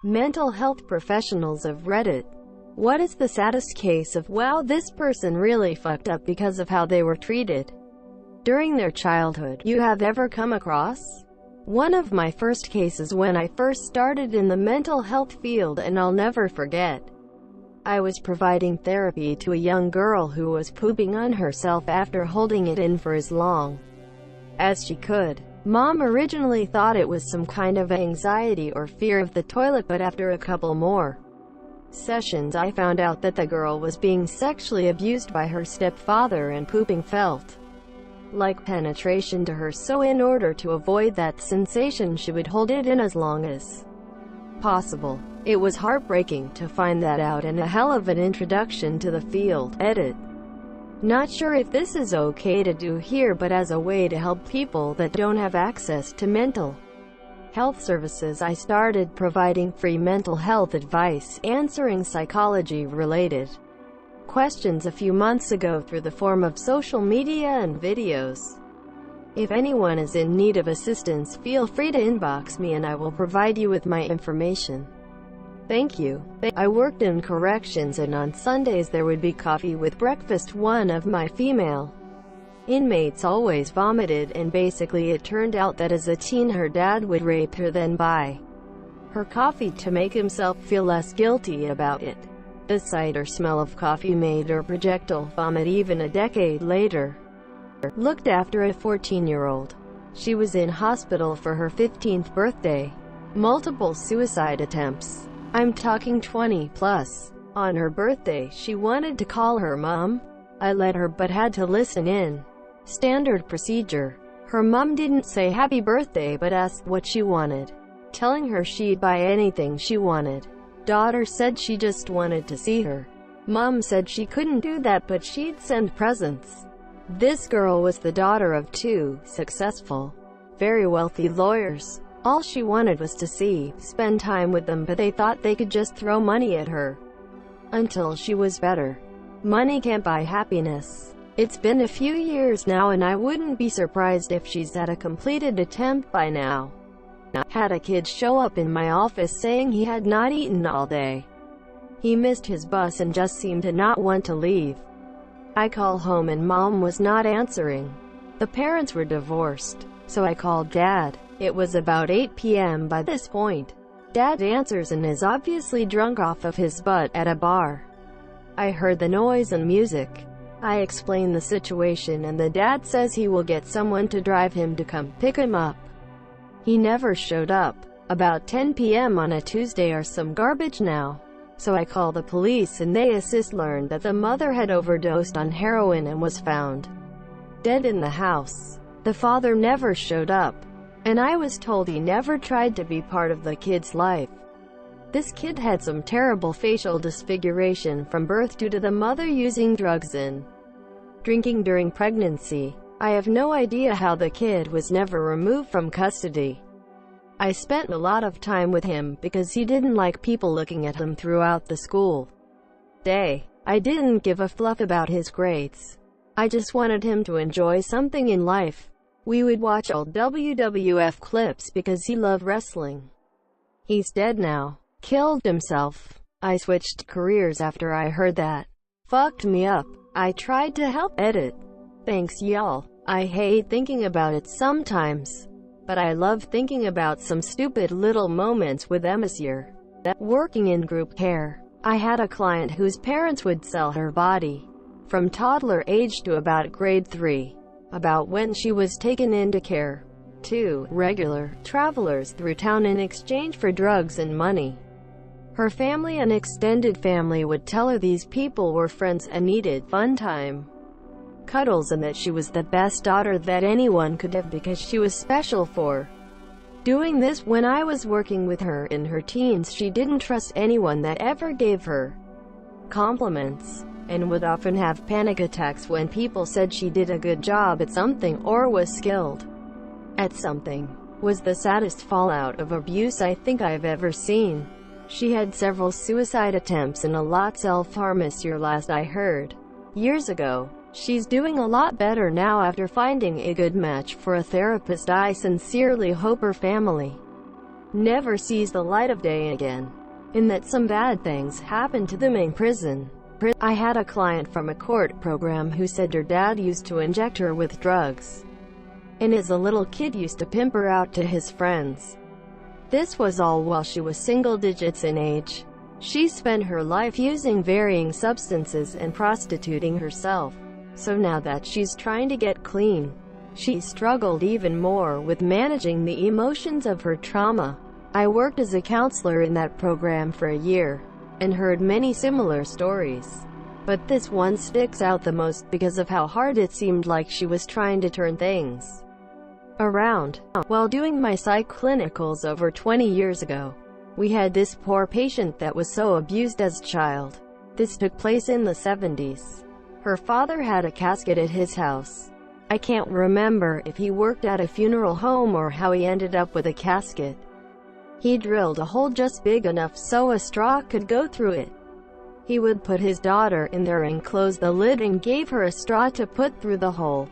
Mental health professionals of Reddit. What is the saddest case of wow, this person really fucked up because of how they were treated during their childhood you have ever come across? One of my first cases when I first started in the mental health field, and I'll never forget. I was providing therapy to a young girl who was pooping on herself after holding it in for as long as she could. Mom originally thought it was some kind of anxiety or fear of the toilet, but after a couple more sessions I found out that the girl was being sexually abused by her stepfather, and pooping felt like penetration to her, so in order to avoid that sensation she would hold it in as long as possible. It was heartbreaking to find that out, and a hell of an introduction to the field. Edit. Not sure if this is okay to do here, but as a way to help people that don't have access to mental health services, I started providing free mental health advice, answering psychology-related questions a few months ago through the form of social media and videos. If anyone is in need of assistance, feel free to inbox me and I will provide you with my information. Thank you. I worked in corrections, and on Sundays there would be coffee with breakfast. One of my female inmates always vomited, and basically it turned out that as a teen her dad would rape her, then buy her coffee to make himself feel less guilty about it. The sight or smell of coffee made her projectile vomit even a decade later. Looked after a 14-year-old. She was in hospital for her 15th birthday. Multiple suicide attempts. I'm talking 20 plus. On her birthday, she wanted to call her mom. I let her, but had to listen in. Standard procedure. Her mom didn't say happy birthday but asked what she wanted, telling her she'd buy anything she wanted. Daughter said she just wanted to see her. Mom said she couldn't do that, but she'd send presents. This girl was the daughter of two successful, very wealthy lawyers. All she wanted was to spend time with them, but they thought they could just throw money at her until she was better. Money can't buy happiness. It's been a few years now, and I wouldn't be surprised if she's had a completed attempt by now. Had a kid show up in my office saying he had not eaten all day. He missed his bus and just seemed to not want to leave. I call home and mom was not answering. The parents were divorced, so I called dad. It was about 8 p.m. by this point. Dad answers and is obviously drunk off of his butt at a bar. I heard the noise and music. I explain the situation, and the dad says he will get someone to drive him to come pick him up. He never showed up. About 10 p.m. on a Tuesday are some garbage now. So I call the police, and they learned that the mother had overdosed on heroin and was found dead in the house. The father never showed up, and I was told he never tried to be part of the kid's life. This kid had some terrible facial disfiguration from birth due to the mother using drugs and drinking during pregnancy. I have no idea how the kid was never removed from custody. I spent a lot of time with him because he didn't like people looking at him throughout the school day. I didn't give a fluff about his grades. I just wanted him to enjoy something in life. We would watch old WWF clips because he loved wrestling. He's dead now. Killed himself. I switched careers after I heard that. Fucked me up. I tried to help. Edit. Thanks y'all. I hate thinking about it sometimes, but I love thinking about some stupid little moments with Emma this year. Working in group care, I had a client whose parents would sell her body from toddler age to about grade 3. About when she was taken into care, to regular travelers through town in exchange for drugs and money. Her family and extended family would tell her these people were friends and needed fun time, cuddles, and that she was the best daughter that anyone could have because she was special for doing this. When I was working with her in her teens, she didn't trust anyone that ever gave her compliments, and would often have panic attacks when people said she did a good job at something or was skilled at something. Was the saddest fallout of abuse I think I've ever seen. She had several suicide attempts and a lot self-harm this year last I heard. Years ago. She's doing a lot better now after finding a good match for a therapist. I sincerely hope her family never sees the light of day again, and that some bad things happen to them in prison. I had a client from a court program who said her dad used to inject her with drugs, and as a little kid used to pimp her out to his friends. This was all while she was single digits in age. She spent her life using varying substances and prostituting herself. So now that she's trying to get clean, she struggled even more with managing the emotions of her trauma. I worked as a counselor in that program for a year, and heard many similar stories. But this one sticks out the most because of how hard it seemed like she was trying to turn things around. While doing my psych clinicals over 20 years ago, we had this poor patient that was so abused as a child. This took place in the 70s. Her father had a casket at his house. I can't remember if he worked at a funeral home or how he ended up with a casket. He drilled a hole just big enough so a straw could go through it. He would put his daughter in there and close the lid and gave her a straw to put through the hole,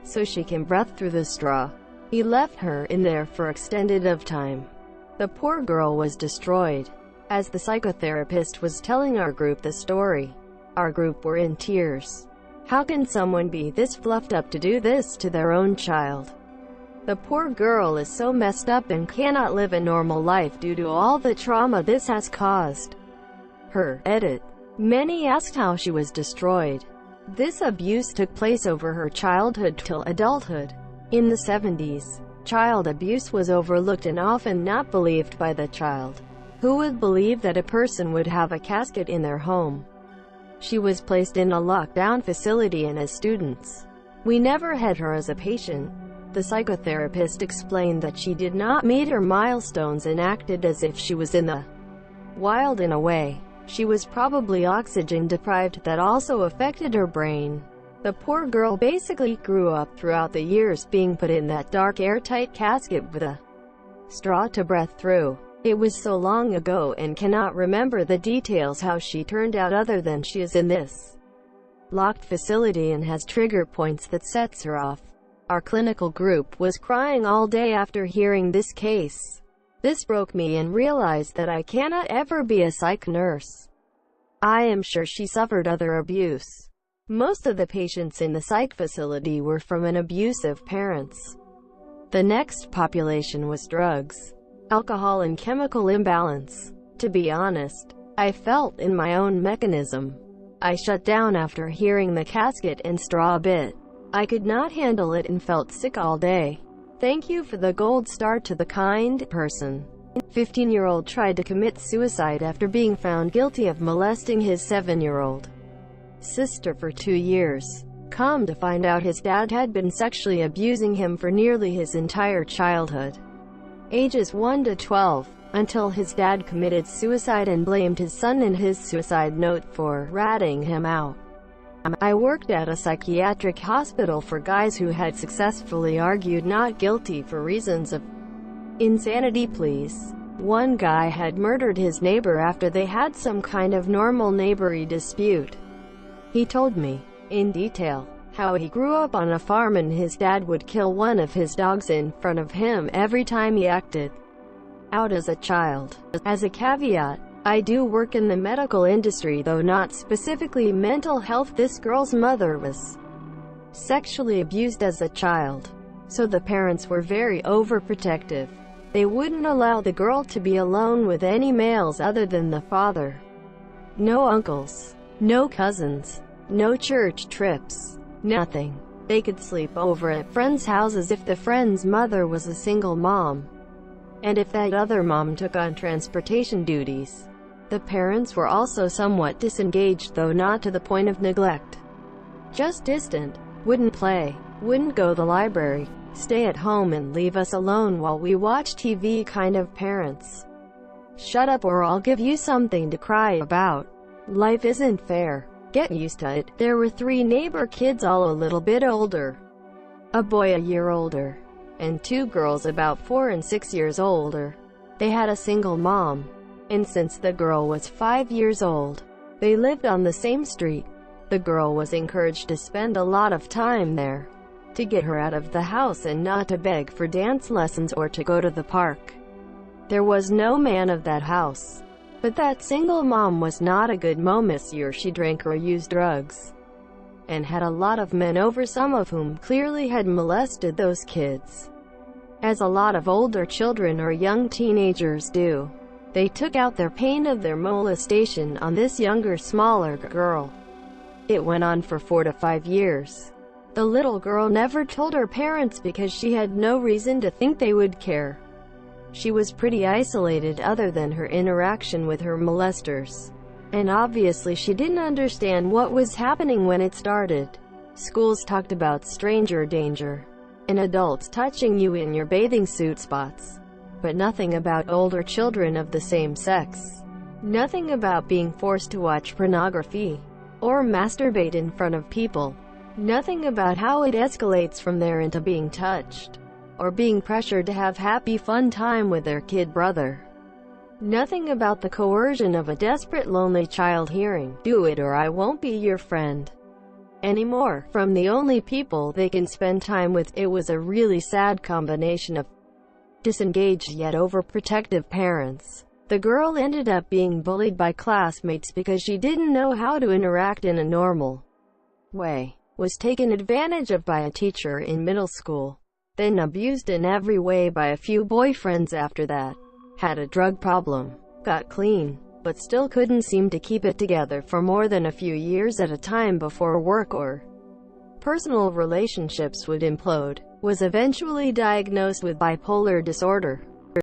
so she can breathe through the straw. He left her in there for extended of time. The poor girl was destroyed. As the psychotherapist was telling our group the story, our group were in tears. How can someone be this fluffed up to do this to their own child? The poor girl is so messed up and cannot live a normal life due to all the trauma this has caused her. Edit. Many asked how she was destroyed. This abuse took place over her childhood till adulthood. In the 70s, child abuse was overlooked and often not believed by the child. Who would believe that a person would have a casket in their home? She was placed in a lockdown facility and as students. We never had her as a patient. The psychotherapist explained that she did not meet her milestones and acted as if she was in the wild in a way. She was probably oxygen deprived, that also affected her brain. The poor girl basically grew up throughout the years being put in that dark airtight casket with a straw to breathe through. It was so long ago and cannot remember the details how she turned out other than she is in this locked facility and has trigger points that sets her off. Our clinical group was crying all day after hearing this case. This broke me and realized that I cannot ever be a psych nurse. I am sure she suffered other abuse. Most of the patients in the psych facility were from an abusive parents. The next population was drugs, alcohol and chemical imbalance. To be honest, I felt in my own mechanism. I shut down after hearing the casket and straw bit. I could not handle it and felt sick all day. Thank you for the gold star to the kind person. 15-year-old tried to commit suicide after being found guilty of molesting his 7-year-old sister for 2 years. Come to find out his dad had been sexually abusing him for nearly his entire childhood, ages 1 to 12, until his dad committed suicide and blamed his son in his suicide note for ratting him out. I worked at a psychiatric hospital for guys who had successfully argued not guilty for reasons of insanity pleas. One guy had murdered his neighbor after they had some kind of normal neighborly dispute. He told me, in detail, how he grew up on a farm and his dad would kill one of his dogs in front of him every time he acted out as a child. As a caveat, I do work in the medical industry, though not specifically mental health. This girl's mother was sexually abused as a child, so the parents were very overprotective. They wouldn't allow the girl to be alone with any males other than the father. No uncles, no cousins, no church trips, nothing. They could sleep over at friends' houses if the friend's mother was a single mom, and if that other mom took on transportation duties. The parents were also somewhat disengaged, though not to the point of neglect. Just distant. Wouldn't play, wouldn't go to the library, stay at home and leave us alone while we watch TV kind of parents. Shut up or I'll give you something to cry about. Life isn't fair. Get used to it. There were 3 neighbor kids, all a little bit older. A boy a year older, and 2 girls about 4 and 6 years older. They had a single mom, and since the girl was 5 years old, they lived on the same street. The girl was encouraged to spend a lot of time there, to get her out of the house and not to beg for dance lessons or to go to the park. There was no man of that house. But that single mom was not a good monsieur. She drank or used drugs, and had a lot of men over, some of whom clearly had molested those kids. As a lot of older children or young teenagers do, they took out their pain of their molestation on this younger, smaller girl. It went on for 4 to 5 years. The little girl never told her parents because she had no reason to think they would care. She was pretty isolated other than her interaction with her molesters. And obviously she didn't understand what was happening when it started. Schools talked about stranger danger, and adults touching you in your bathing suit spots. But nothing about older children of the same sex. Nothing about being forced to watch pornography, or masturbate in front of people. Nothing about how it escalates from there into being touched, or being pressured to have happy fun time with their kid brother. Nothing about the coercion of a desperate lonely child hearing, "Do it or I won't be your friend anymore," from the only people they can spend time with. It was a really sad combination of disengaged yet overprotective parents. The girl ended up being bullied by classmates because she didn't know how to interact in a normal way, was taken advantage of by a teacher in middle school, then abused in every way by a few boyfriends after that, had a drug problem, got clean, but still couldn't seem to keep it together for more than a few years at a time before work or personal relationships would implode, was eventually diagnosed with bipolar disorder.